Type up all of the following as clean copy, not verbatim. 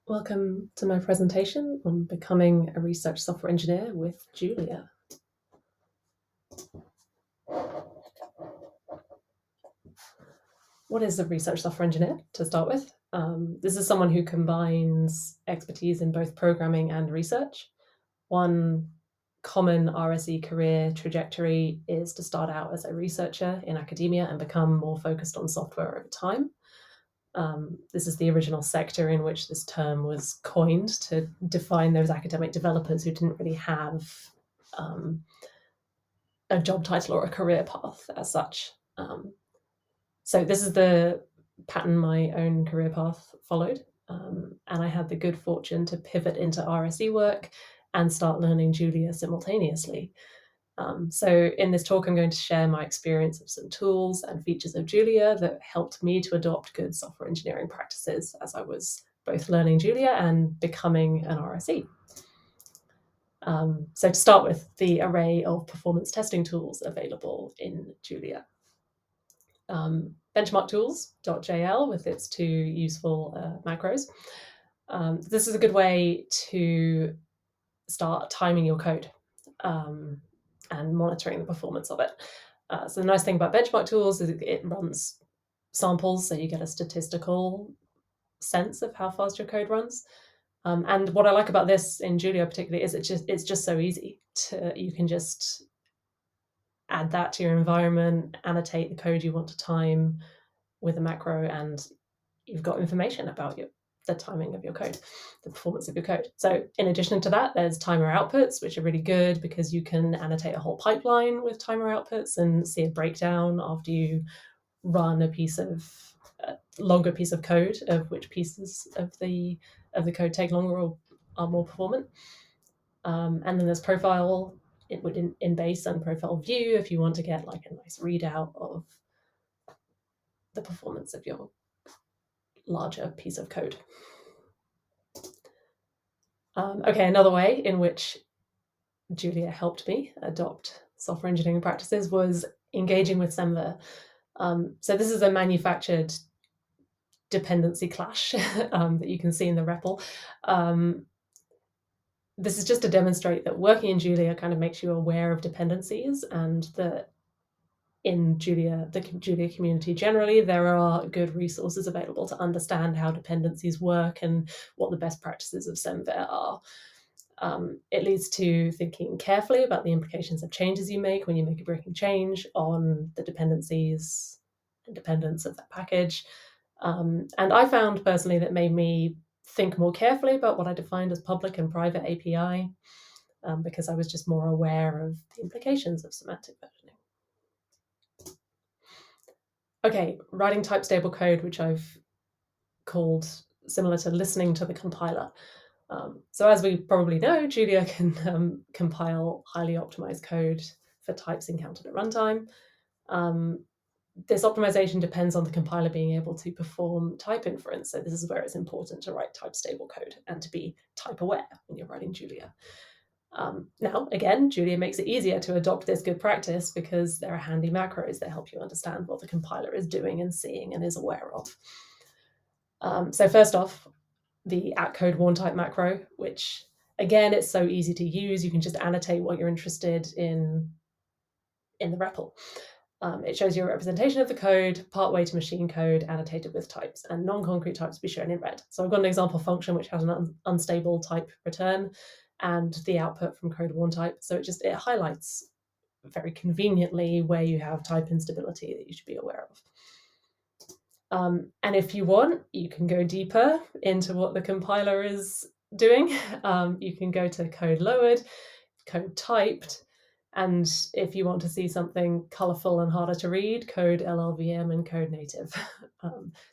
Welcome to my presentation on becoming a research software engineer with Julia. What is a research software engineer, to start with? This is someone who combines expertise in both programming and research. One common RSE career trajectory is to start out as a researcher in academia and become more focused on software over time. This is the original sector in which this term was coined to define those academic developers who didn't really have a job title or a career path as such. So this is the pattern my own career path followed. And I had the good fortune to pivot into RSE work and start learning Julia simultaneously. So in this talk, I'm going to share my experience of some tools and features of Julia that helped me to adopt good software engineering practices as I was both learning Julia and becoming an RSE. So to start with, the array of performance testing tools available in Julia. Benchmark tools.jl with its two useful macros. This is a good way to start timing your code and monitoring the performance of it. So the nice thing about benchmark tools is it runs samples, so you get a statistical sense of how fast your code runs. And what I like about this in Julia particularly is it's just so easy. You can just add that to your environment, annotate the code you want to time with a macro, and you've got information about the timing of your code, the performance of your code. So in addition to that, there's timer outputs, which are really good because you can annotate a whole pipeline with timer outputs and see a breakdown after you run a longer piece of code of which pieces of the code take longer or are more performant. And then there's profile in base and profile view if you want to get like a nice readout of the performance of your larger piece of code. Okay, another way in which Julia helped me adopt software engineering practices was engaging with SemVer. So this is a manufactured dependency clash that you can see in the REPL. This is just to demonstrate that working in Julia kind of makes you aware of dependencies, and that in Julia, the Julia community generally, there are good resources available to understand how dependencies work and what the best practices of SemVer are. It leads to thinking carefully about the implications of changes you make when you make a breaking change on the dependencies and dependence of that package. And I found personally that made me think more carefully about what I defined as public and private API, because I was just more aware of the implications of semantic versioning. Okay, writing type-stable code, which I've called similar to listening to the compiler. So as we probably know, Julia can compile highly optimized code for types encountered at runtime. This optimization depends on the compiler being able to perform type inference. So this is where it's important to write type-stable code and to be type-aware when you're writing Julia. Now, again, Julia makes it easier to adopt this good practice because there are handy macros that help you understand what the compiler is doing and seeing and is aware of. So first off, the @code warn type macro, which again, it's so easy to use. You can just annotate what you're interested in the REPL. It shows you a representation of the code, partway to machine code, annotated with types, and non-concrete types be shown in red. So I've got an example function which has an unstable type return and the output from code warn type. So it highlights very conveniently where you have type instability that you should be aware of. And if you want, you can go deeper into what the compiler is doing. You can go to code lowered, code typed, and if you want to see something colorful and harder to read, code LLVM and code native.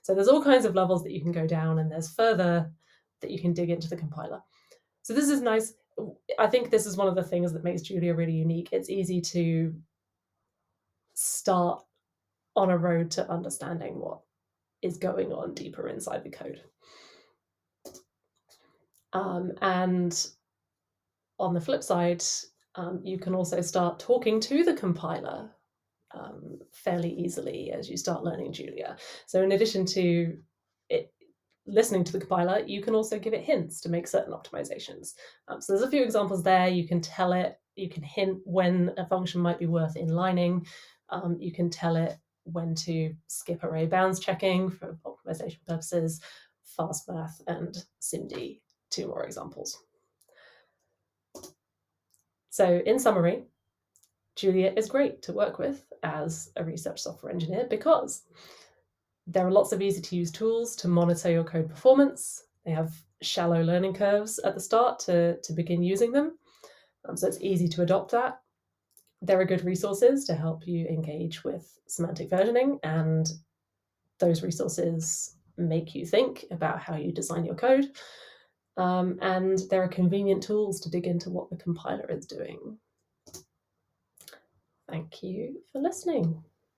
So there's all kinds of levels that you can go down, and there's further that you can dig into the compiler. So this is nice. I think this is one of the things that makes Julia really unique. It's easy to start on a road to understanding what is going on deeper inside the code. And on the flip side, you can also start talking to the compiler fairly easily as you start learning Julia. So in addition to it, listening to the compiler, you can also give it hints to make certain optimizations. So there's a few examples there. You can tell it, you can hint when a function might be worth inlining. You can tell it when to skip array bounds checking for optimization purposes, fast math, and SIMD, two more examples. So in summary, Julia is great to work with as a research software engineer because there are lots of easy-to-use tools to monitor your code performance. They have shallow learning curves at the start to begin using them, so it's easy to adopt that. There are good resources to help you engage with semantic versioning, and those resources make you think about how you design your code. And there are convenient tools to dig into what the compiler is doing. Thank you for listening.